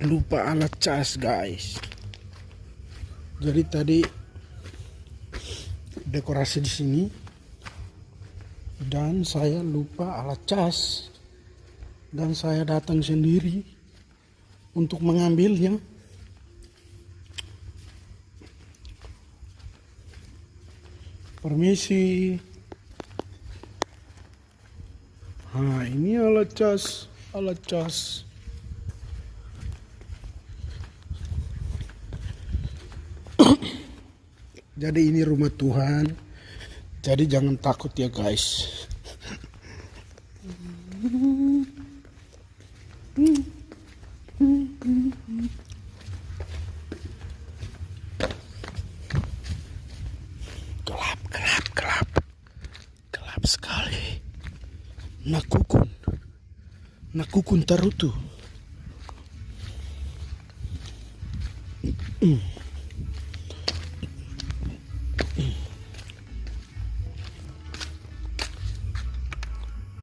lupa alat cas guys. Jadi tadi dekorasi di sini dan saya lupa alat cas dan saya datang sendiri untuk mengambilnya. Permisi. Nah, ini alat cas, alat cas. Jadi ini rumah Tuhan. Jadi jangan takut ya guys. Gelap sekali. Nakukun tarutu.